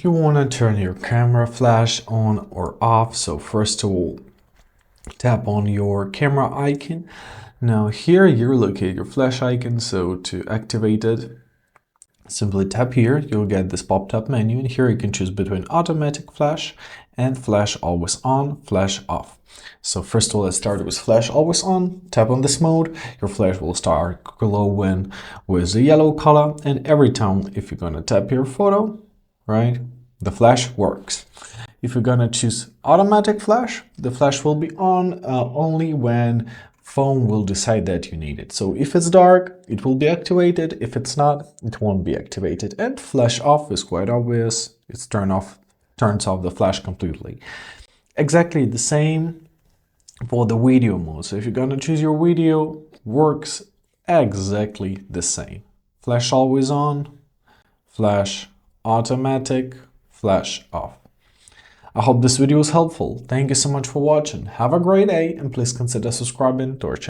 if you want to turn your camera flash on or off, so first of all, tap on your camera icon. Now here you locate your flash icon, so to activate it, simply tap here. You'll get this pop-up menu, and here you can choose between automatic flash and flash always on, flash off. So first of all, let's start with flash always on. Tap on this mode, your flash will start glowing with the yellow color, and every time if you're gonna tap your photo, right, the flash works. If you're gonna choose automatic flash, the flash will be on only when phone will decide that you need it. So if it's dark, it will be activated. If it's not, it won't be activated. And flash off is quite obvious. It's turns off the flash completely. Exactly the same for the video mode. So if you're gonna choose your video, works exactly the same. Flash always on, flash automatic, flash off. I hope this video was helpful. Thank you so much for watching. Have a great day, and please consider subscribing to our channel.